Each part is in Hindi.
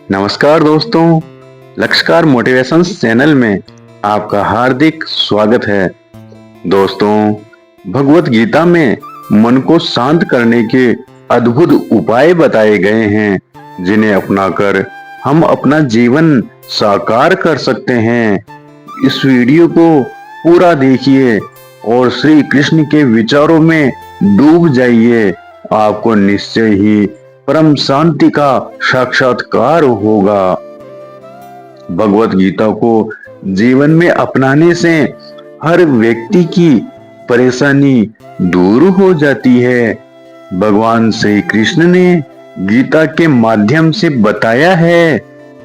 नमस्कार दोस्तों, लक्ष्यकार मोटिवेशंस चैनल में आपका हार्दिक स्वागत है। दोस्तों, भगवत गीता में मन को शांत करने के अद्भुत उपाय बताए गए हैं, जिन्हें अपनाकर हम अपना जीवन साकार कर सकते हैं। इस वीडियो को पूरा देखिए और श्री कृष्ण के विचारों में डूब जाइए। आपको निश्चय ही परम शांति का साक्षात्कार होगा। भगवत गीता को जीवन में अपनाने से हर व्यक्ति की परेशानी दूर हो जाती है। भगवान श्री कृष्ण ने गीता के माध्यम से बताया है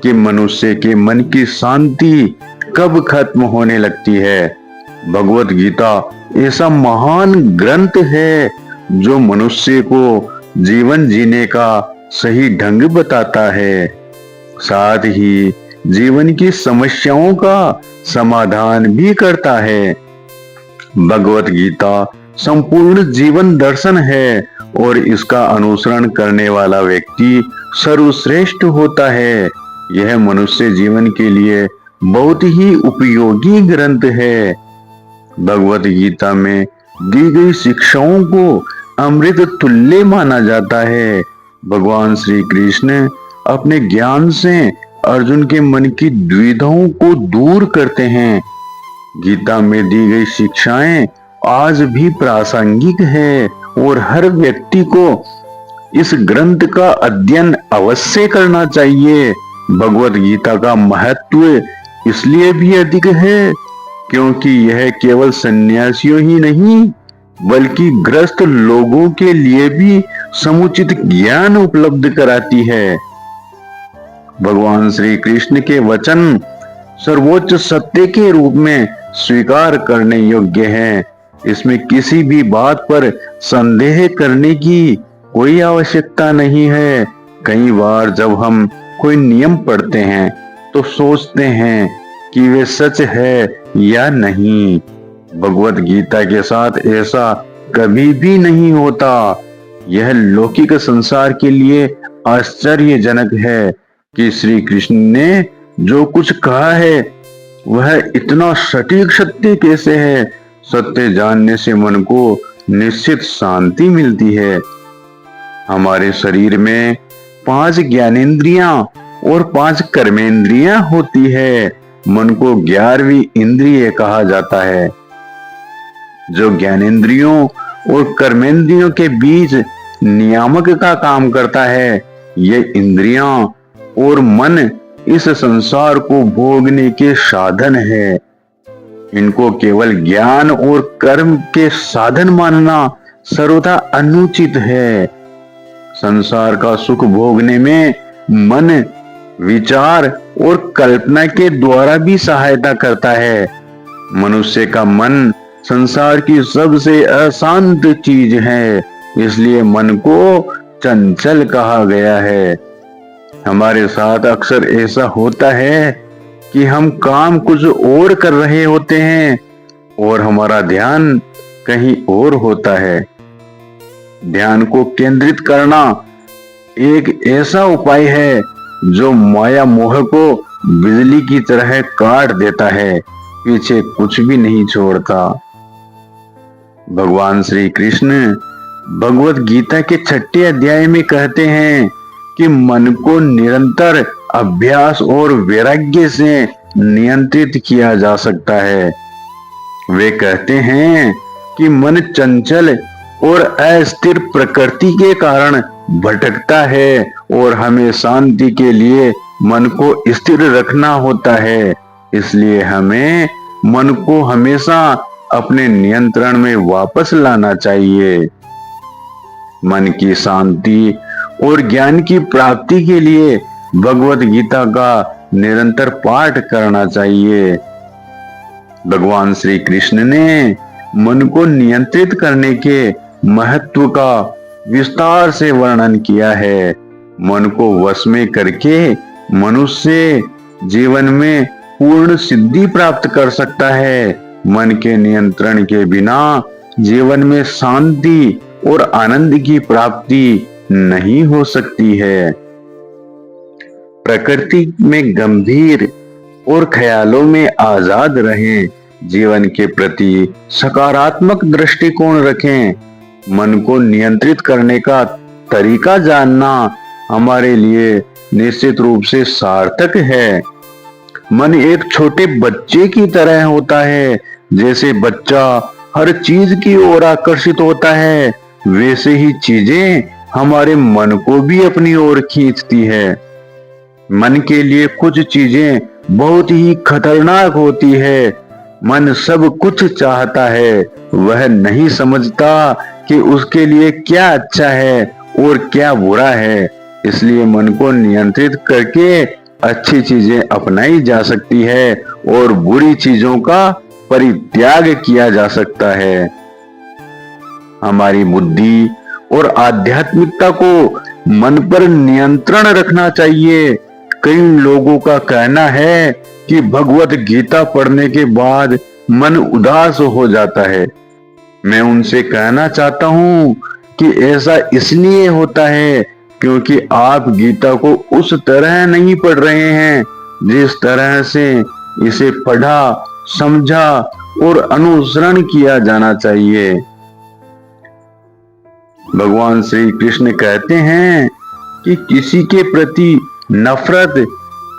कि मनुष्य के मन की शांति कब खत्म होने लगती है। भगवत गीता ऐसा महान ग्रंथ है जो मनुष्य को जीवन जीने का सही ढंग बताता है, साथ ही जीवन की समस्याओं का समाधान भी करता है। भगवत गीता संपूर्ण जीवन दर्शन है और इसका अनुसरण करने वाला व्यक्ति सर्वश्रेष्ठ होता है। यह मनुष्य जीवन के लिए बहुत ही उपयोगी ग्रंथ है। भगवत गीता में दी गई शिक्षाओं को अमृत तुल्य माना जाता है। भगवान श्री कृष्ण अपने ज्ञान से अर्जुन के मन की दुविधाओं को दूर करते हैं। गीता में दी गई शिक्षाएं आज भी प्रासंगिक है और हर व्यक्ति को इस ग्रंथ का अध्ययन अवश्य करना चाहिए। भगवत गीता का महत्व इसलिए भी अधिक है क्योंकि यह केवल सन्यासियों ही नहीं बल्कि ग्रस्त लोगों के लिए भी समुचित ज्ञान उपलब्ध कराती है। भगवान श्री कृष्ण के वचन सर्वोच्च सत्य के रूप में स्वीकार करने योग्य हैं। इसमें किसी भी बात पर संदेह करने की कोई आवश्यकता नहीं है। कई बार जब हम कोई नियम पढ़ते हैं तो सोचते हैं कि वे सच है या नहीं। भगवत गीता के साथ ऐसा कभी भी नहीं होता। यह लौकिक संसार के लिए आश्चर्यजनक है कि श्री कृष्ण ने जो कुछ कहा है वह इतना सटीक सत्य कैसे है। सत्य जानने से मन को निश्चित शांति मिलती है। हमारे शरीर में 5 ज्ञानेंद्रियां और 5 कर्मेंद्रियां होती है। मन को 11वीं इंद्रिय कहा जाता है, जो ज्ञानेंद्रियों और कर्मेंद्रियों के बीच नियामक का काम करता है। ये इंद्रियां और मन इस संसार को भोगने के साधन है। इनको केवल ज्ञान और कर्म के साधन मानना सर्वथा अनुचित है। संसार का सुख भोगने में मन विचार और कल्पना के द्वारा भी सहायता करता है। मनुष्य का मन संसार की सबसे अशांत चीज है, इसलिए मन को चंचल कहा गया है। हमारे साथ अक्सर ऐसा होता है कि हम काम कुछ और कर रहे होते हैं और हमारा ध्यान कहीं और होता है। ध्यान को केंद्रित करना एक ऐसा उपाय है जो माया मोह को बिजली की तरह काट देता है, पीछे कुछ भी नहीं छोड़ता। भगवान श्री कृष्ण भगवत गीता के 6ठे अध्याय में कहते हैं कि मन को निरंतर अभ्यास और वैराग्य से नियंत्रित किया जा सकता है। वे कहते हैं कि मन चंचल और अस्थिर प्रकृति के कारण भटकता है और हमें शांति के लिए मन को स्थिर रखना होता है। इसलिए हमें मन को हमेशा अपने नियंत्रण में वापस लाना चाहिए। मन की शांति और ज्ञान की प्राप्ति के लिए भगवत गीता का निरंतर पाठ करना चाहिए। भगवान श्री कृष्ण ने मन को नियंत्रित करने के महत्व का विस्तार से वर्णन किया है। मन को वश में करके मनुष्य जीवन में पूर्ण सिद्धि प्राप्त कर सकता है। मन के नियंत्रण के बिना जीवन में शांति और आनंद की प्राप्ति नहीं हो सकती है। प्रकृति में गंभीर और ख्यालों में आजाद रहें। जीवन के प्रति सकारात्मक दृष्टिकोण रखें। मन को नियंत्रित करने का तरीका जानना हमारे लिए निश्चित रूप से सार्थक है। मन एक छोटे बच्चे की तरह होता है। जैसे बच्चा हर चीज की ओर आकर्षित होता है, वैसे ही चीजें हमारे मन को भी अपनी ओर खींचती है। मन के लिए कुछ चीजें बहुत ही खतरनाक होती है। मन सब कुछ चाहता है, वह नहीं समझता कि उसके लिए क्या अच्छा है और क्या बुरा है। इसलिए मन को नियंत्रित करके अच्छी चीजें अपनाई जा सकती है और बुरी चीजों का परित्याग किया जा सकता है। हमारी बुद्धि और आध्यात्मिकता को मन पर नियंत्रण रखना चाहिए। कई लोगों का कहना है कि भगवत गीता पढ़ने के बाद मन उदास हो जाता है। मैं उनसे कहना चाहता हूँ कि ऐसा इसलिए होता है क्योंकि आप गीता को उस तरह नहीं पढ़ रहे हैं जिस तरह से इसे पढ़ा, समझा और अनुसरण किया जाना चाहिए। भगवान श्री कृष्ण कहते हैं कि किसी के प्रति नफरत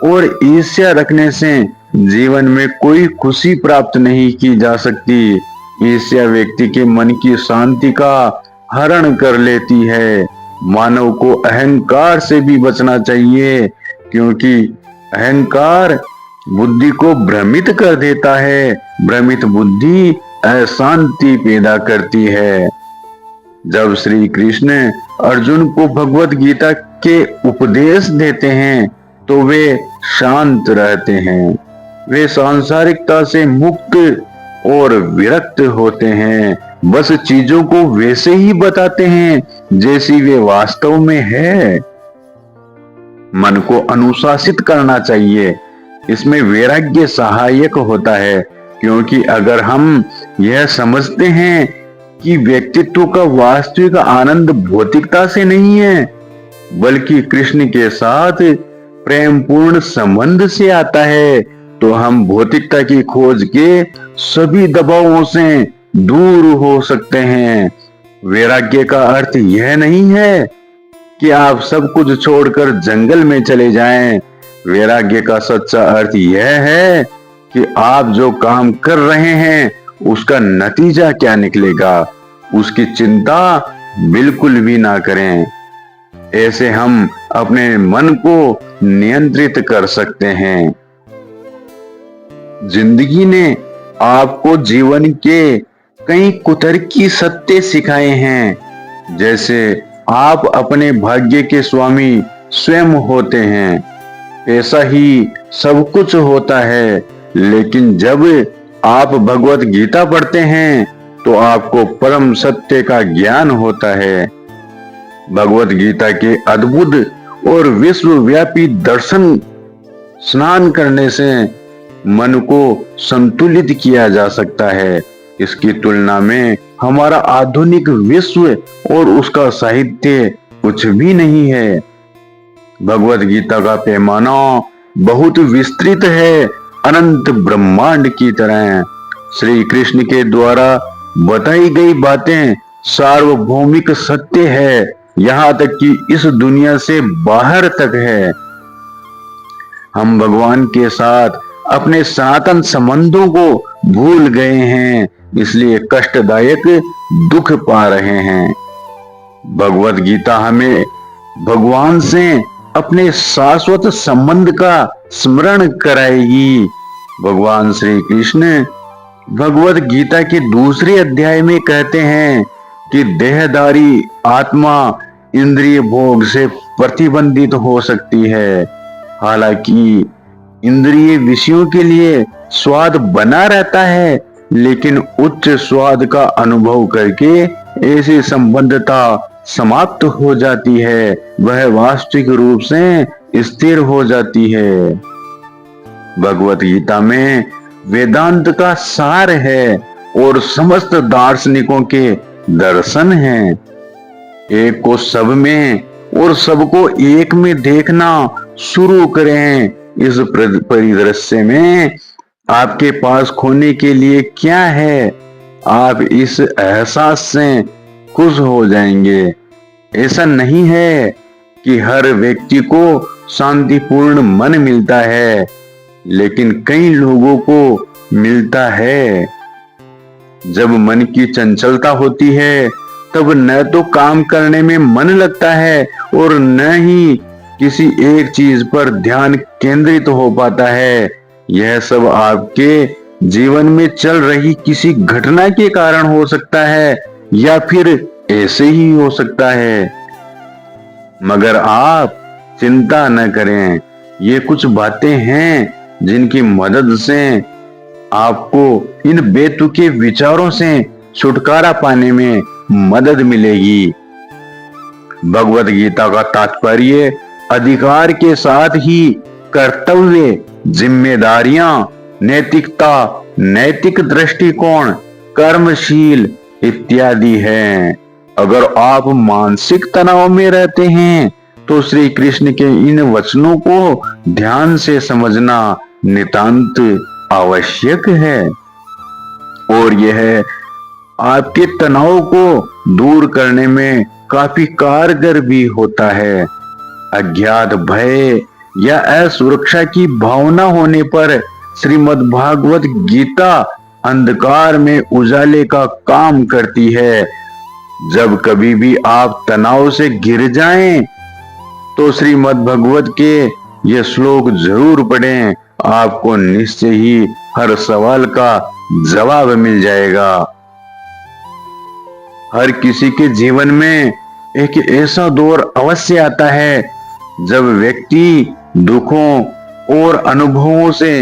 और ईर्ष्या रखने से जीवन में कोई खुशी प्राप्त नहीं की जा सकती। ईर्ष्या व्यक्ति के मन की शांति का हरण कर लेती है। मानव को अहंकार से भी बचना चाहिए क्योंकि अहंकार बुद्धि को भ्रमित कर देता है। भ्रमित बुद्धि अशांति पैदा करती है। जब श्री कृष्ण अर्जुन को भगवत गीता के उपदेश देते हैं तो वे शांत रहते हैं। वे सांसारिकता से मुक्त और विरक्त होते हैं। बस चीजों को वैसे ही बताते हैं जैसी वे वास्तव में है। मन को अनुशासित करना चाहिए। इसमें वैराग्य सहायक होता है क्योंकि अगर हम यह समझते हैं कि व्यक्तित्व का वास्तविक आनंद भौतिकता से नहीं है बल्कि कृष्ण के साथ प्रेम पूर्ण संबंध से आता है, तो हम भौतिकता की खोज के सभी दबावों से दूर हो सकते हैं। वैराग्य का अर्थ यह नहीं है कि आप सब कुछ छोड़कर जंगल में चले जाएं। वैराग्य का सच्चा अर्थ यह है कि आप जो काम कर रहे हैं उसका नतीजा क्या निकलेगा, उसकी चिंता बिल्कुल भी ना करें। ऐसे हम अपने मन को नियंत्रित कर सकते हैं। जिंदगी ने आपको जीवन के कई कुतर्की सत्य सिखाए हैं। जैसे आप अपने भाग्य के स्वामी स्वयं होते हैं, ऐसा ही सब कुछ होता है। लेकिन जब आप भगवत गीता पढ़ते हैं तो आपको परम सत्य का ज्ञान होता है। भगवत गीता के अद्भुत और विश्वव्यापी दर्शन स्नान करने से मन को संतुलित किया जा सकता है। इसकी तुलना में हमारा आधुनिक विश्व और उसका साहित्य कुछ भी नहीं है। भगवत गीता का पैमाना बहुत विस्तृत है, अनंत ब्रह्मांड की तरह। श्री कृष्ण के द्वारा बताई गई बातें सार्वभौमिक सत्य है, यहाँ तक कि इस दुनिया से बाहर तक है। हम भगवान के साथ अपने सनातन संबंधों को भूल गए हैं, इसलिए कष्टदायक दुख पा रहे हैं। भगवत गीता हमें भगवान से अपने शाश्वत संबंध का स्मरण कराएगी। भगवान श्री कृष्ण भगवत गीता के दूसरे अध्याय में कहते हैं कि देहधारी आत्मा इंद्रिय भोग से प्रतिबंधित हो सकती है। हालांकि इंद्रिय विषयों के लिए स्वाद बना रहता है, लेकिन उच्च स्वाद का अनुभव करके ऐसी संबंधता समाप्त हो जाती है, वह वास्तविक रूप से स्थिर हो जाती है। भगवत गीता में वेदांत का सार है और समस्त दार्शनिकों के दर्शन हैं। एक को सब में और सबको एक में देखना शुरू करें। इस परिदृश्य में आपके पास खोने के लिए क्या है, आप इस एहसास से खुश हो जाएंगे। ऐसा नहीं है कि हर व्यक्ति को शांतिपूर्ण मन मिलता है, लेकिन कई लोगों को मिलता है। जब मन की चंचलता होती है, तब न तो काम करने में मन लगता है और न ही किसी एक चीज पर ध्यान केंद्रित हो पाता है। यह सब आपके जीवन में चल रही किसी घटना के कारण हो सकता है या फिर ऐसे ही हो सकता है। मगर आप चिंता न करें, ये कुछ बातें हैं जिनकी मदद से आपको इन बेतुके विचारों से छुटकारा पाने में मदद मिलेगी। भगवत गीता का तात्पर्य अधिकार के साथ ही कर्तव्य, जिम्मेदारियां, नैतिकता, नैतिक दृष्टिकोण, कर्मशील इत्यादि है। अगर आप मानसिक तनाव में रहते हैं तो श्री कृष्ण के इन वचनों को ध्यान से समझना नितांत आवश्यक है और यह आपके तनाव को दूर करने में काफी कारगर भी होता है। अज्ञात भय या असुरक्षा की भावना होने पर श्रीमद् भागवत गीता अंधकार में उजाले का काम करती है। जब कभी भी आप तनाव से घिर जाएं, तो श्रीमद् भागवत के ये श्लोक जरूर पढ़ें। आपको निश्चय ही हर सवाल का जवाब मिल जाएगा। हर किसी के जीवन में एक ऐसा दौर अवश्य आता है जब व्यक्ति दुखों और अनुभवों से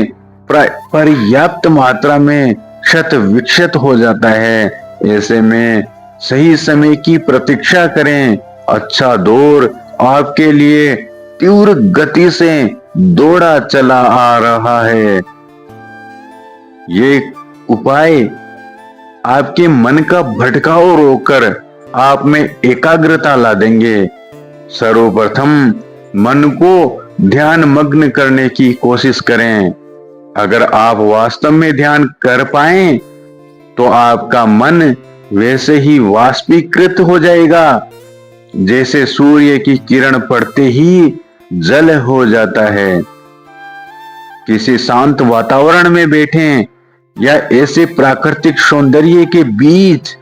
पर्याप्त मात्रा में क्षत विक्षत हो जाता है। ऐसे में सही समय की प्रतीक्षा करें। अच्छा दौर आपके लिए तीव्र गति से दौड़ा चला आ रहा है। ये उपाय आपके मन का भटकाव रोककर आप में एकाग्रता ला देंगे। सर्वप्रथम मन को ध्यान मग्न करने की कोशिश करें। अगर आप वास्तव में ध्यान कर पाएं, तो आपका मन वैसे ही वाष्पीकृत हो जाएगा जैसे सूर्य की किरण पड़ते ही जल हो जाता है। किसी शांत वातावरण में बैठें या ऐसे प्राकृतिक सौंदर्य के बीच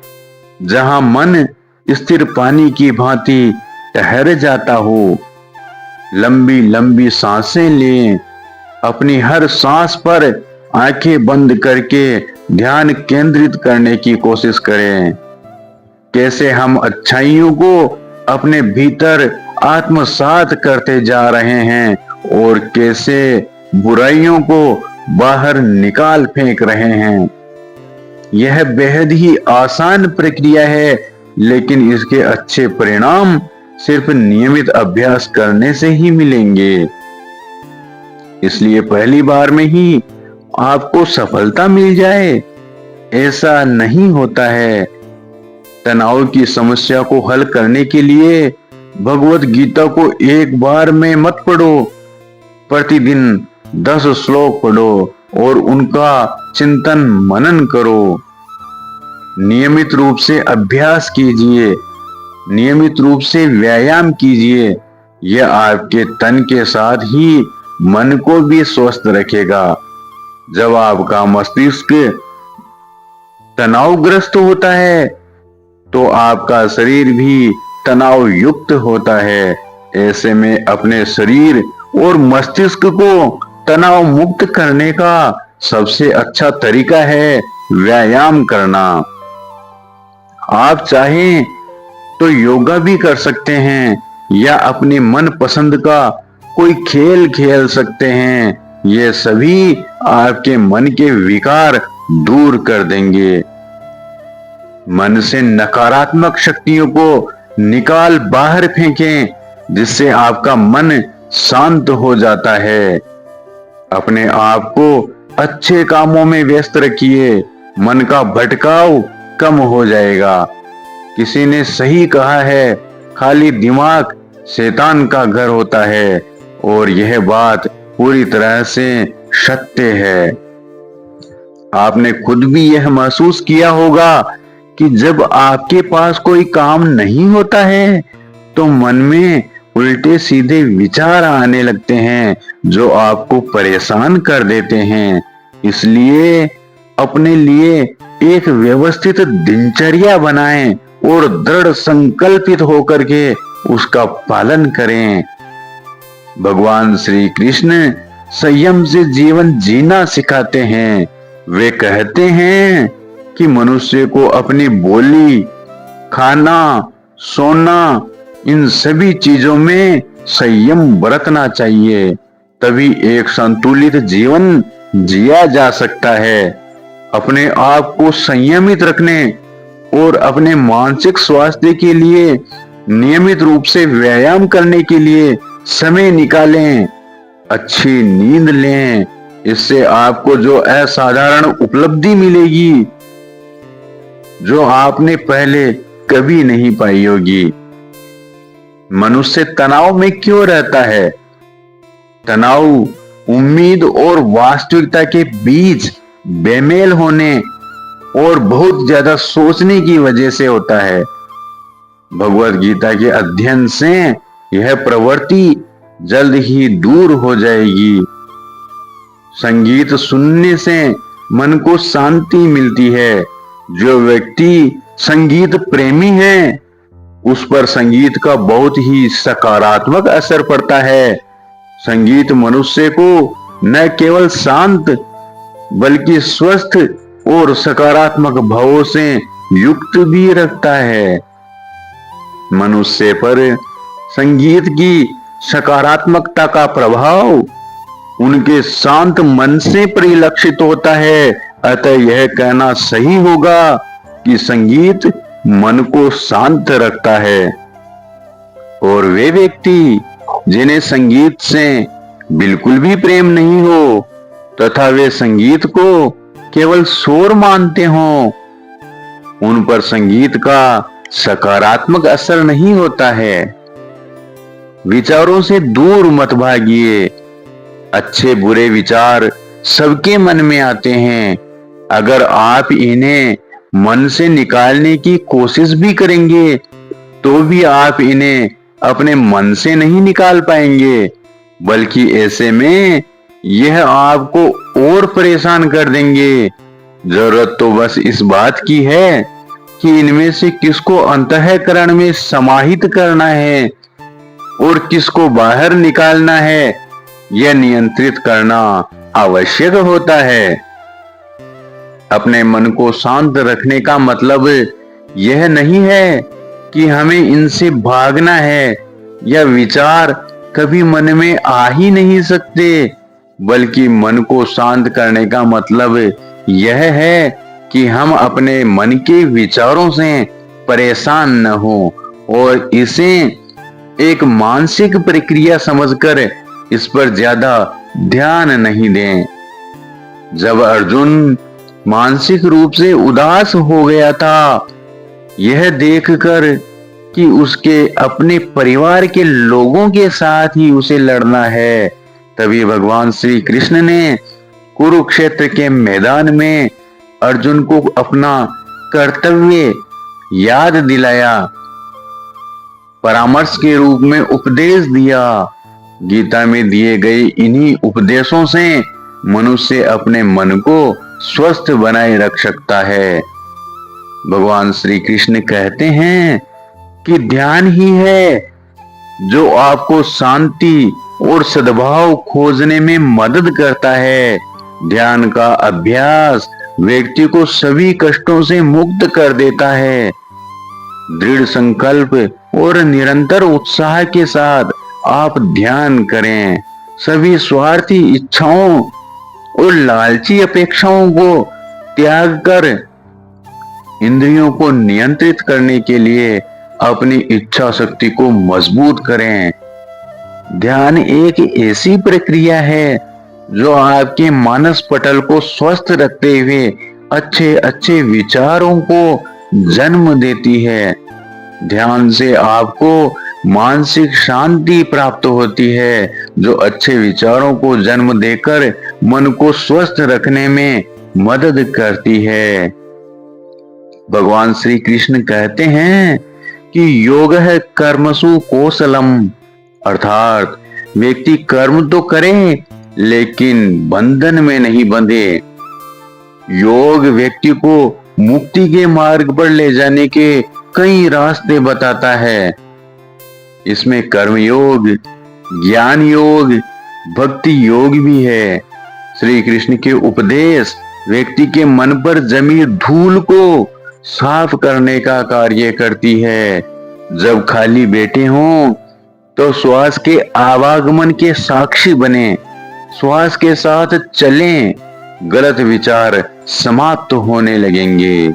जहां मन स्थिर पानी की भांति ठहर जाता हो। लंबी लंबी सांसें लें। अपनी हर सांस पर आंखें बंद करके ध्यान केंद्रित करने की कोशिश करें। कैसे हम अच्छाइयों को अपने भीतर आत्मसात करते जा रहे हैं और कैसे बुराइयों को बाहर निकाल फेंक रहे हैं। यह बेहद ही आसान प्रक्रिया है, लेकिन इसके अच्छे परिणाम सिर्फ नियमित अभ्यास करने से ही मिलेंगे। इसलिए पहली बार में ही आपको सफलता मिल जाए, ऐसा नहीं होता है। तनाव की समस्या को हल करने के लिए भगवत गीता को एक बार में मत पढ़ो। प्रतिदिन 10 श्लोक पढ़ो और उनका चिंतन मनन करो। नियमित रूप से अभ्यास कीजिए, नियमित रूप से व्यायाम कीजिए। यह आपके तन के साथ ही मन को भी स्वस्थ रखेगा। जब आपका मस्तिष्क तनावग्रस्त होता है, तो आपका शरीर भी तनाव युक्त होता है। ऐसे में अपने शरीर और मस्तिष्क को तनाव मुक्त करने का सबसे अच्छा तरीका है व्यायाम करना। आप चाहें तो योगा भी कर सकते हैं या अपनी मन पसंद का कोई खेल खेल सकते हैं। ये सभी आपके मन के विकार दूर कर देंगे। मन से नकारात्मक शक्तियों को निकाल बाहर फेंकें, जिससे आपका मन शांत हो जाता है। अपने आप को अच्छे कामों में व्यस्त रखिए, मन का भटकाव कम हो जाएगा। किसी ने सही कहा है, खाली दिमाग शैतान का घर होता है और यह बात पूरी तरह से सत्य है। आपने खुद भी यह महसूस किया होगा कि जब आपके पास कोई काम नहीं होता है तो मन में उल्टे सीधे विचार आने लगते हैं जो आपको परेशान कर देते हैं। इसलिए अपने लिए एक व्यवस्थित दिनचर्या बनाएं और दृढ़ संकल्पित होकर के उसका पालन करें। भगवान श्री कृष्ण संयम से जीवन जीना सिखाते हैं। वे कहते हैं कि मनुष्य को अपनी बोली, खाना, सोना, इन सभी चीजों में संयम बरतना चाहिए, तभी एक संतुलित जीवन जिया जा सकता है। अपने आप को संयमित रखने और अपने मानसिक स्वास्थ्य के लिए नियमित रूप से व्यायाम करने के लिए समय निकालें, अच्छी नींद लें। इससे आपको जो असाधारण उपलब्धि मिलेगी जो आपने पहले कभी नहीं पाई होगी। मनुष्य तनाव में क्यों रहता है? तनाव उम्मीद और वास्तविकता के बीच बेमेल होने और बहुत ज्यादा सोचने की वजह से होता है। भगवत गीता के अध्ययन से यह प्रवृत्ति जल्द ही दूर हो जाएगी। संगीत सुनने से मन को शांति मिलती है। जो व्यक्ति संगीत प्रेमी है उस पर संगीत का बहुत ही सकारात्मक असर पड़ता है। संगीत मनुष्य को न केवल शांत बल्कि स्वस्थ और सकारात्मक भावों से युक्त भी रखता है। मनुष्य पर संगीत की सकारात्मकता का प्रभाव उनके शांत मन से परिलक्षित होता है। अतः यह कहना सही होगा कि संगीत मन को शांत रखता है। और वे व्यक्ति जिन्हें संगीत से बिल्कुल भी प्रेम नहीं हो तथा वे संगीत को केवल शोर मानते हो, उन पर संगीत का सकारात्मक असर नहीं होता है। विचारों से दूर मत भागिए। अच्छे बुरे विचार सबके मन में आते हैं। अगर आप इन्हें मन से निकालने की कोशिश भी करेंगे तो भी आप इन्हें अपने मन से नहीं निकाल पाएंगे, बल्कि ऐसे में यह आपको और परेशान कर देंगे। जरूरत तो बस इस बात की है कि इनमें से किसको अंतःकरण में समाहित करना है और किसको बाहर निकालना है, यह नियंत्रित करना आवश्यक होता है। अपने मन को शांत रखने का मतलब यह नहीं है कि हमें इनसे भागना है या विचार कभी मन में आ ही नहीं सकते, बल्कि मन को शांत करने का मतलब यह है कि हम अपने मन के विचारों से परेशान न हो और इसे एक मानसिक प्रक्रिया समझकर इस पर ज्यादा ध्यान नहीं दें। जब अर्जुन मानसिक रूप से उदास हो गया था, यह देखकर कि उसके अपने परिवार के लोगों के साथ ही उसे लड़ना है, तभी भगवान श्री कृष्ण ने कुरुक्षेत्र के मैदान में अर्जुन को अपना कर्तव्य याद दिलाया, परामर्श के रूप में उपदेश दिया। गीता में दिए गए इन्हीं उपदेशों से मनुष्य अपने मन को स्वस्थ बनाए रख सकता है। भगवान श्री कृष्ण कहते हैं कि ध्यान ही है जो आपको शांति और सद्भाव खोजने में मदद करता है। ध्यान का अभ्यास व्यक्ति को सभी कष्टों से मुक्त कर देता है। दृढ़ संकल्प और निरंतर उत्साह के साथ आप ध्यान करें। सभी स्वार्थी इच्छाओं और लालची अपेक्षाओं को त्याग कर इंद्रियों को नियंत्रित करने के लिए अपनी इच्छा शक्ति को मजबूत करें। ध्यान एक ऐसी प्रक्रिया है जो आपके मानस पटल को स्वस्थ रखते हुए अच्छे अच्छे विचारों को जन्म देती है। ध्यान से आपको मानसिक शांति प्राप्त होती है, जो अच्छे विचारों को जन्म देकर मन को स्वस्थ रखने में मदद करती है। भगवान श्री कृष्ण कहते हैं कि योग है कर्मसु कौशलम, अर्थात व्यक्ति कर्म तो करे लेकिन बंधन में नहीं बंधे। योग व्यक्ति को मुक्ति के मार्ग पर ले जाने के कई रास्ते बताता है। इसमें कर्म योग, ज्ञान योग, भक्ति योग भी है। श्री कृष्ण के उपदेश व्यक्ति के मन पर जमी धूल को साफ करने का कार्य करती है। जब खाली बैठे हों तो श्वास के आवागमन के साक्षी बने, श्वास के साथ चलें, गलत विचार समाप्त होने लगेंगे।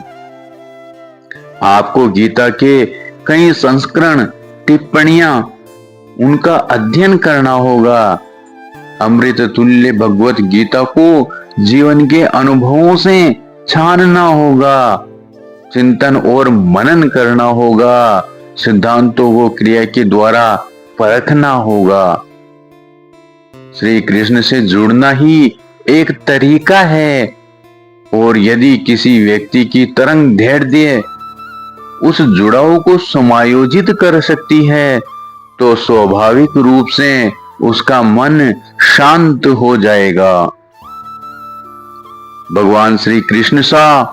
आपको गीता के कई संस्करण, टिप्पणियां, उनका अध्ययन करना होगा। अमृत तुल्य भगवत गीता को जीवन के अनुभवों से छानना होगा, चिंतन और मनन करना होगा, सिद्धांतों को क्रिया के द्वारा परखना होगा। श्री कृष्ण से जुड़ना ही एक तरीका है, और यदि किसी व्यक्ति की तरंग धैर्य उस जुड़ाव को समायोजित कर सकती है तो स्वाभाविक रूप से उसका मन शांत हो जाएगा। भगवान श्री कृष्ण सा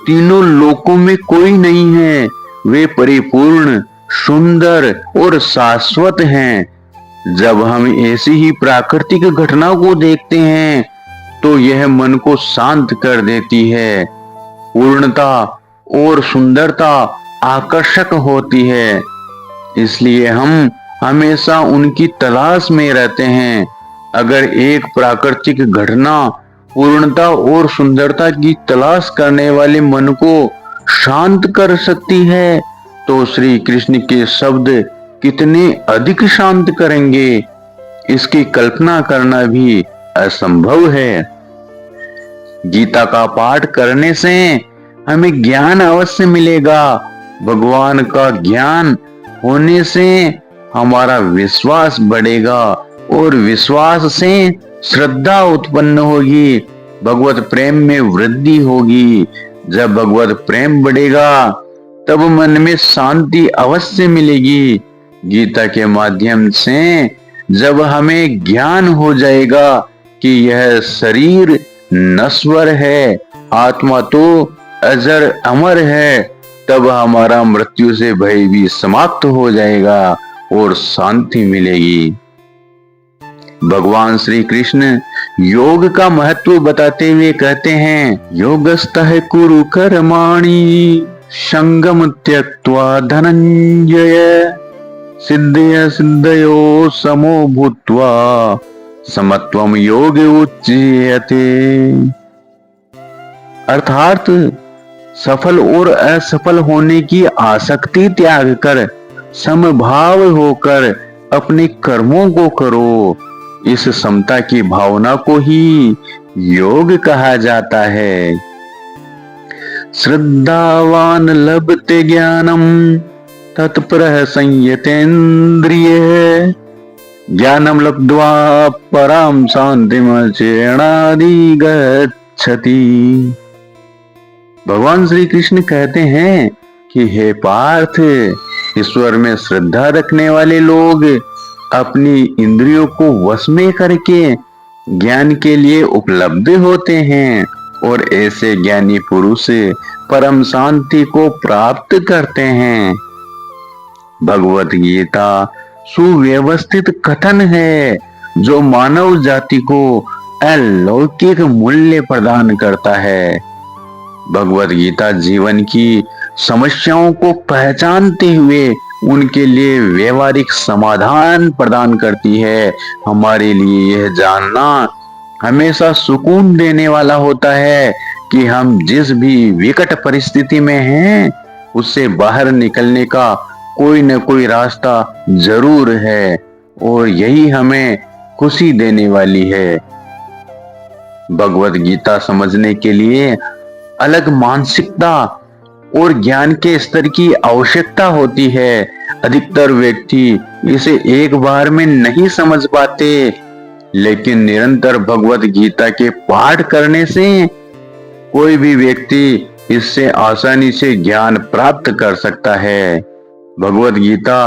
तीनों लोकों में कोई नहीं है। वे परिपूर्ण, सुंदर और शाश्वत हैं। जब हम ऐसी ही प्राकृतिक घटना को देखते हैं तो यह मन को शांत कर देती है। पूर्णता और सुंदरता आकर्षक होती है, इसलिए हम हमेशा उनकी तलाश में रहते हैं। अगर एक प्राकृतिक घटना पूर्णता और सुंदरता की तलाश करने वाले मन को शांत कर सकती है तो श्री कृष्ण के शब्द कितने अधिक शांत करेंगे, इसकी कल्पना करना भी असंभव है। गीता का पाठ करने से हमें ज्ञान अवश्य मिलेगा। भगवान का ज्ञान होने से हमारा विश्वास बढ़ेगा और विश्वास से श्रद्धा उत्पन्न होगी, भगवत प्रेम में वृद्धि होगी। जब भगवत प्रेम बढ़ेगा तब मन में शांति अवश्य मिलेगी। गीता के माध्यम से जब हमें ज्ञान हो जाएगा कि यह शरीर नश्वर है, आत्मा तो अजर अमर है, तब हमारा मृत्यु से भय भी समाप्त हो जाएगा और शांति मिलेगी। भगवान श्री कृष्ण योग का महत्व बताते हुए कहते हैं, योगस्थः कुरु कर्माणि संगम त्यक्त्वा धनंजय सिद्धय सिद्धयो समो भूत्वा समत्वम योग उच्यते। अर्थात सफल और असफल होने की आसक्ति त्याग कर समभाव होकर अपने कर्मों को करो। इस समता की भावना को ही योग कहा जाता है। श्रद्धावान लभते ज्ञानम तत्परः संयतेन्द्रिय ज्ञानम लब्ध्वा पराम शांतिम चेणादि गच्छति। भगवान श्री कृष्ण कहते हैं कि हे पार्थ, ईश्वर में श्रद्धा रखने वाले लोग अपनी इंद्रियों को वश में करके ज्ञान के लिए उपलब्ध होते हैं और ऐसे ज्ञानी पुरुष परम शांति को प्राप्त करते हैं। भगवत गीता सुव्यवस्थित कथन है जो मानव जाति को अलौकिक मूल्य प्रदान करता है। भगवत गीता जीवन की समस्याओं को पहचानते हुए उनके लिए व्यवहारिक समाधान प्रदान करती है। हमारे लिए यह जानना हमेशा सुकून देने वाला होता है कि हम जिस भी विकट परिस्थिति में हैं उससे बाहर निकलने का कोई न कोई रास्ता जरूर है और यही हमें खुशी देने वाली है। भगवत गीता समझने के लिए अलग मानसिकता और ज्ञान के स्तर की आवश्यकता होती है। अधिकतर व्यक्ति इसे एक बार में नहीं समझ पाते, लेकिन निरंतर भगवत गीता के पाठ करने से कोई भी व्यक्ति इससे आसानी से ज्ञान प्राप्त कर सकता है। भगवत गीता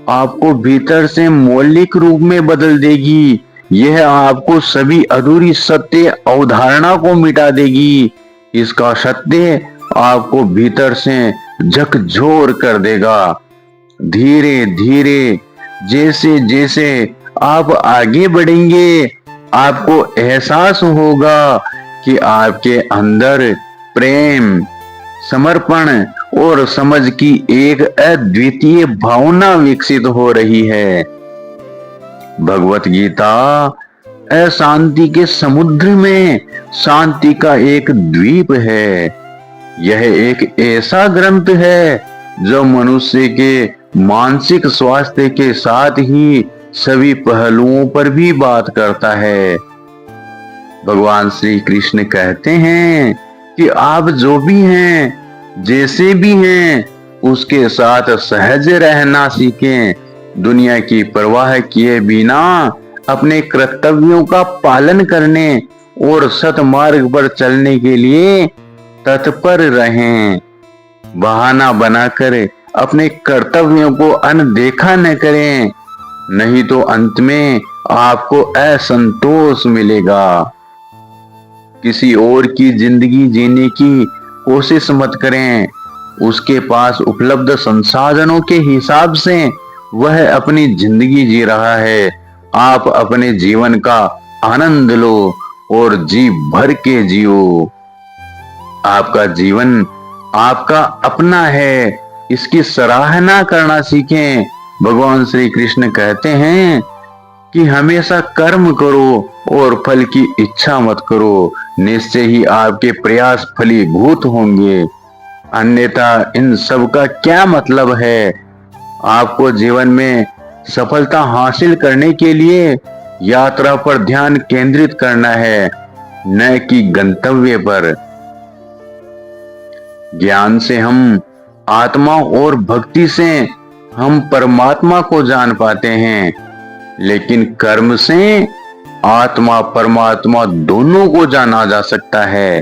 आपको भीतर से मौलिक रूप में बदल देगी। यह आपको सभी अधूरी सत्य अवधारणा को मिटा देगी। इसका सत्य आपको भीतर से झकझोर कर देगा। धीरे धीरे जैसे जैसे आप आगे बढ़ेंगे, आपको एहसास होगा कि आपके अंदर प्रेम, समर्पण और समझ की एक अद्वितीय भावना विकसित हो रही है। भगवत गीता अशांति के समुद्र में शांति का एक द्वीप है। यह एक ऐसा ग्रंथ है जो मनुष्य के मानसिक स्वास्थ्य के साथ ही सभी पहलुओं पर भी बात करता है। भगवान श्री कृष्ण कहते हैं कि आप जो भी हैं, जैसे भी हैं, उसके साथ सहज रहना सीखें। दुनिया की परवाह किए बिना अपने कर्तव्यों का पालन करने और सतमार्ग पर चलने के लिए तत्पर रहें। बहाना बनाकर अपने कर्तव्यों को अनदेखा न करें, नहीं तो अंत में आपको असंतोष मिलेगा। किसी और की जिंदगी जीने की कोशिश मत करें। उसके पास उपलब्ध संसाधनों के हिसाब से वह अपनी जिंदगी जी रहा है। आप अपने जीवन का आनंद लो और जी भर के जियो। आपका जीवन आपका अपना है, इसकी सराहना करना सीखें। भगवान श्री कृष्ण कहते हैं कि हमेशा कर्म करो और फल की इच्छा मत करो, निश्चय ही आपके प्रयास फलीभूत होंगे। अन्यथा इन सब का क्या मतलब है? आपको जीवन में सफलता हासिल करने के लिए यात्रा पर ध्यान केंद्रित करना है, न कि गंतव्य पर। ज्ञान से हम आत्मा और भक्ति से हम परमात्मा को जान पाते हैं, लेकिन कर्म से आत्मा परमात्मा दोनों को जाना जा सकता है।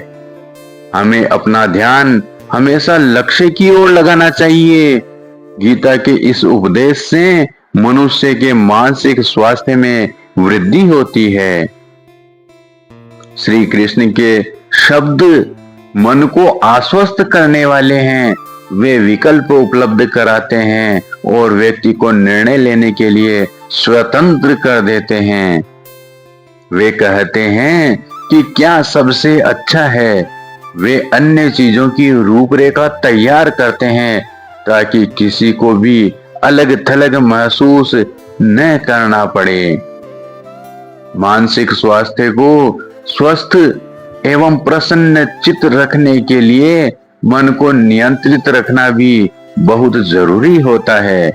हमें अपना ध्यान हमेशा लक्ष्य की ओर लगाना चाहिए। गीता के इस उपदेश से मनुष्य के मानसिक स्वास्थ्य में वृद्धि होती है। श्री कृष्ण के शब्द मन को आश्वस्त करने वाले हैं। वे विकल्प उपलब्ध कराते हैं और व्यक्ति को निर्णय लेने के लिए स्वतंत्र कर देते हैं। वे कहते हैं कि क्या सबसे अच्छा है। वे अन्य चीजों की रूपरेखा तैयार करते हैं ताकि किसी को भी अलग थलग महसूस न करना पड़े। मानसिक स्वास्थ्य को स्वस्थ एवं प्रसन्न चित्त रखने के लिए मन को नियंत्रित रखना भी बहुत जरूरी होता है।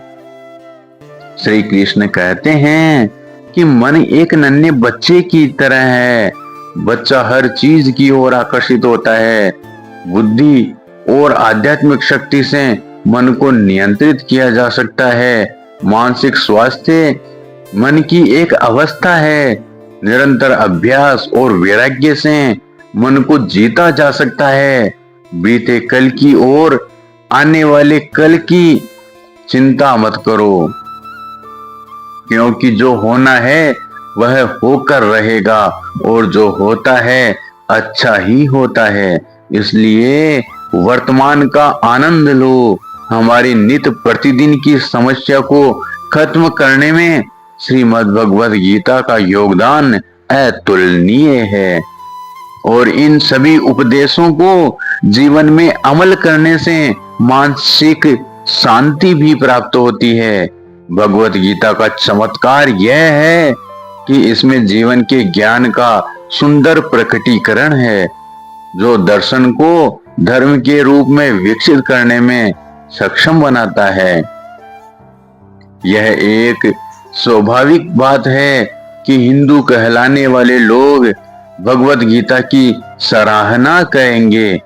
श्री कृष्ण कहते हैं कि मन एक नन्हे बच्चे की तरह है। बच्चा हर चीज की ओर आकर्षित होता है। बुद्धि और आध्यात्मिक शक्ति से मन को नियंत्रित किया जा सकता है। मानसिक स्वास्थ्य मन की एक अवस्था है। निरंतर अभ्यास और वैराग्य से मन को जीता जा सकता है। बीते कल की और आने वाले कल की चिंता मत करो, क्योंकि जो होना है वह होकर रहेगा और जो होता है अच्छा ही होता है। इसलिए वर्तमान का आनंद लो। हमारी नित्य प्रतिदिन की समस्या को खत्म करने में श्रीमद् भगवद गीता का योगदान अतुलनीय है और इन सभी उपदेशों को जीवन में अमल करने से मानसिक शांति भी प्राप्त होती है। भगवत गीता का चमत्कार यह है कि इसमें जीवन के ज्ञान का सुंदर प्रकटीकरण है, जो दर्शन को धर्म के रूप में विकसित करने में सक्षम बनाता है। यह एक स्वाभाविक बात है कि हिंदू कहलाने वाले लोग भगवत गीता की सराहना करेंगे,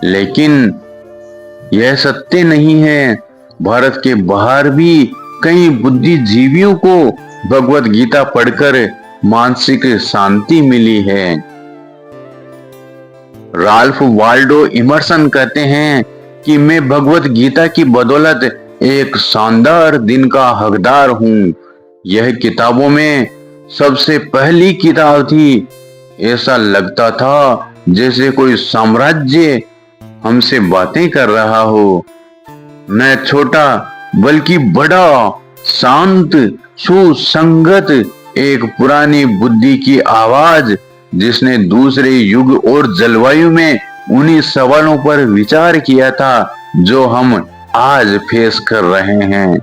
लेकिन यह सत्य नहीं है। भारत के बाहर भी कई बुद्धिजीवियों को भगवत गीता पढ़कर मानसिक शांति मिली है। राल्फ वाल्डो इमर्सन कहते हैं कि मैं भगवत गीता की बदौलत एक शानदार दिन का हकदार हूँ। यह किताबों में सबसे पहली किताब थी। ऐसा लगता था जैसे कोई साम्राज्य हमसे बातें कर रहा हो। न छोटा बल्कि बड़ा, शांत, सुसंगत, एक पुरानी बुद्धि की आवाज जिसने दूसरे युग और जलवायु में उन्हीं सवालों पर विचार किया था जो हम आज फेस कर रहे हैं,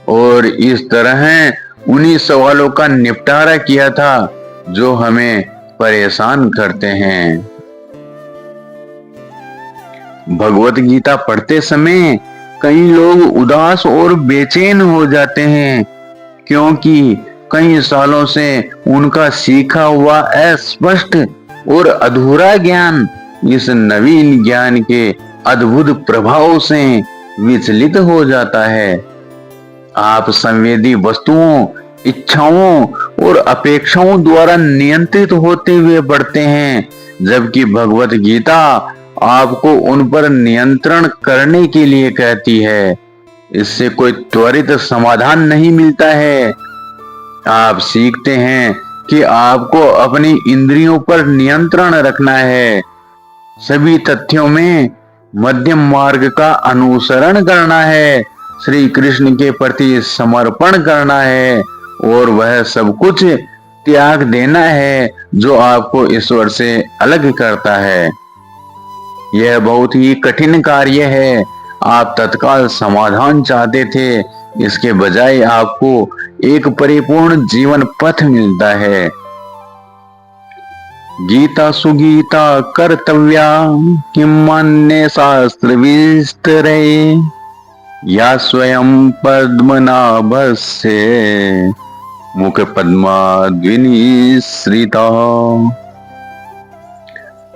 और इस तरह उन्हीं सवालों का निपटारा किया था जो हमें परेशान करते हैं। भगवत गीता पढ़ते समय कई लोग उदास और बेचैन हो जाते हैं, क्योंकि कई सालों से उनका सीखा हुआ अस्पष्ट और अधूरा ज्ञान इस नवीन ज्ञान के अद्भुत प्रभाव से विचलित हो जाता है। आप संवेदी वस्तुओं, इच्छाओं और अपेक्षाओं द्वारा नियंत्रित होते हुए बढ़ते हैं, जबकि भगवत गीता आपको उन पर नियंत्रण करने के लिए कहती है। इससे कोई त्वरित समाधान नहीं मिलता है। आप सीखते हैं कि आपको अपनी इंद्रियों पर नियंत्रण रखना है, सभी तथ्यों में मध्यम मार्ग का अनुसरण करना है, श्री कृष्ण के प्रति समर्पण करना है और वह सब कुछ त्याग देना है जो आपको ईश्वर से अलग करता है। यह बहुत ही कठिन कार्य है। आप तत्काल समाधान चाहते थे, इसके बजाय आपको एक परिपूर्ण जीवन पथ मिलता है। गीता सुगीता कर्तव्या किमन्ये शास्त्र विस्तरे या स्वयं पद्मनाभस्य मुख पद्माद्विनिसृता।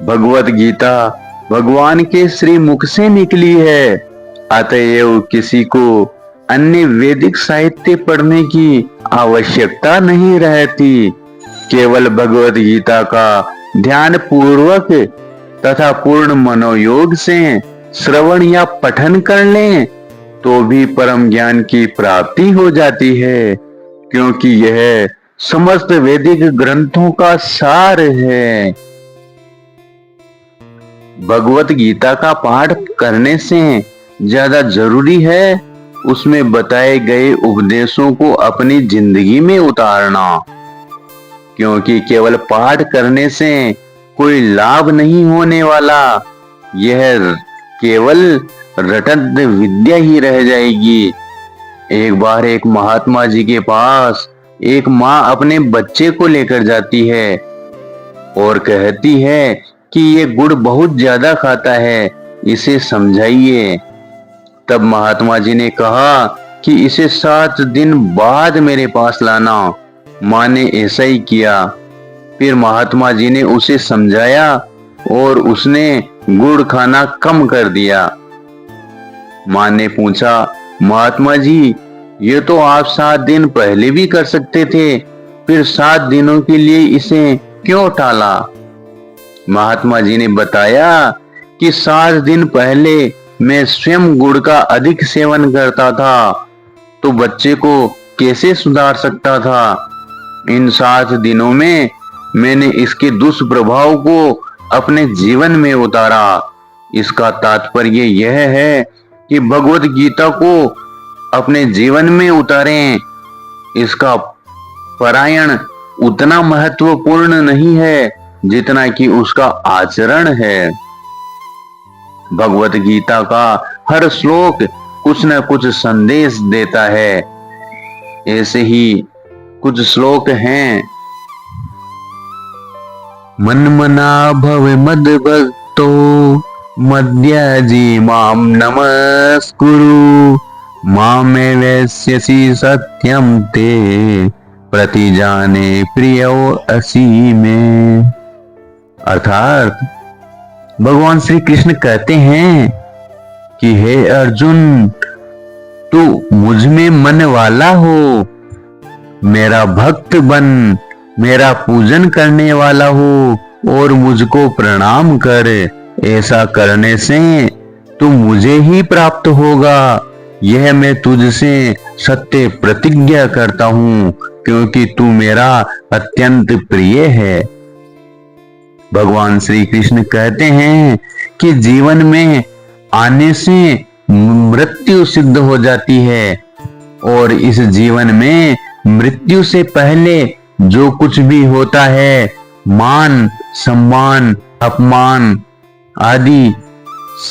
भगवत गीता भगवान के श्री मुख से निकली है, अतएव किसी को अन्य वैदिक साहित्य पढ़ने की आवश्यकता नहीं रहती। केवल भगवत गीता का ध्यान पूर्वक तथा पूर्ण मनोयोग से श्रवण या पठन कर लें तो भी परम ज्ञान की प्राप्ति हो जाती है, क्योंकि यह समस्त वैदिक ग्रंथों का सार है। भगवत गीता का पाठ करने से ज्यादा जरूरी है उसमें बताए गए उपदेशों को अपनी जिंदगी में उतारना, क्योंकि केवल पाठ करने से कोई लाभ नहीं होने वाला। यह केवल रटंत विद्या ही रह जाएगी। एक बार एक महात्मा जी के पास एक माँ अपने बच्चे को लेकर जाती है और कहती है कि ये गुड़ बहुत ज्यादा खाता है, इसे समझाइए। तब महात्मा जी ने कहा कि इसे 7 दिन बाद मेरे पास लाना। माँ ने ऐसा ही किया। फिर महात्मा जी ने उसे समझाया और उसने गुड़ खाना कम कर दिया। माँ ने पूछा, महात्मा जी, ये तो आप 7 दिन पहले भी कर सकते थे, फिर 7 दिनों के लिए इसे क्यों टाला? महात्मा जी ने बताया कि 7 दिन पहले मैं स्वयं गुड़ का अधिक सेवन करता था, तो बच्चे को कैसे सुधार सकता था? इन 7 दिनों में मैंने इसके दुष्प्रभाव को अपने जीवन में उतारा। इसका तात्पर्य यह है कि भगवत गीता को अपने जीवन में उतारें। इसका पारायण उतना महत्वपूर्ण नहीं है जितना कि उसका आचरण है। भगवत गीता का हर श्लोक कुछ न कुछ संदेश देता है। ऐसे ही कुछ श्लोक हैं। मन्मना भव मद भक्तो मद्याजी माम नमस्कुरु मामे वैस्यसि सत्यम ते प्रतिजाने प्रियो असी में। अर्थात भगवान श्री कृष्ण कहते हैं कि हे अर्जुन, तू मुझ में मन वाला हो, मेरा भक्त बन, मेरा पूजन करने वाला हो और मुझको प्रणाम कर। ऐसा करने से तू मुझे ही प्राप्त होगा, यह मैं तुझसे सत्य प्रतिज्ञा करता हूं, क्योंकि तू मेरा अत्यंत प्रिय है। भगवान श्री कृष्ण कहते हैं कि जीवन में आने से मृत्यु सिद्ध हो जाती है, और इस जीवन में मृत्यु से पहले जो कुछ भी होता है, मान सम्मान अपमान आदि,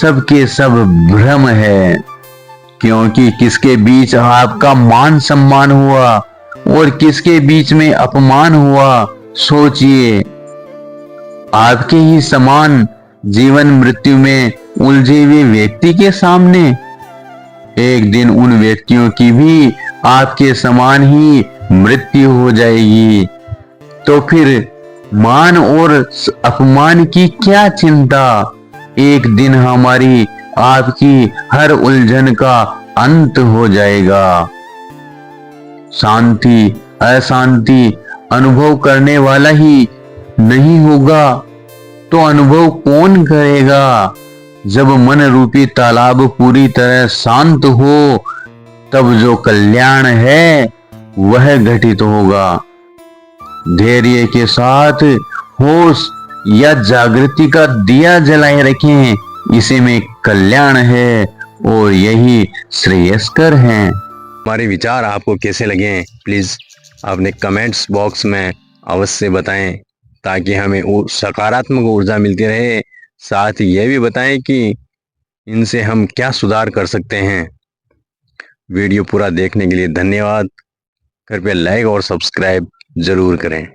सबके सब भ्रम है। क्योंकि किसके बीच आपका मान सम्मान हुआ और किसके बीच में अपमान हुआ, सोचिए। आपके ही समान जीवन मृत्यु में उलझे हुए व्यक्ति के सामने एक दिन उन व्यक्तियों की भी आपके समान ही मृत्यु हो जाएगी। तो फिर मान और अपमान की क्या चिंता, एक दिन हमारी आपकी हर उलझन का अंत हो जाएगा। शांति अशांति अनुभव करने वाला ही नहीं होगा तो अनुभव कौन करेगा। जब मन रूपी तालाब पूरी तरह शांत हो, तब जो कल्याण है वह घटित होगा। धैर्य के साथ होश या जागृति का दिया जलाए रखें, इसी में कल्याण है और यही श्रेयस्कर है। हमारे विचार आपको कैसे लगे, प्लीज़ अपने कमेंट्स बॉक्स में अवश्य बताएं, ताकि हमें सकारात्मक ऊर्जा मिलती रहे। साथ ही यह भी बताएं कि इनसे हम क्या सुधार कर सकते हैं। वीडियो पूरा देखने के लिए धन्यवाद। कृपया लाइक और सब्सक्राइब जरूर करें।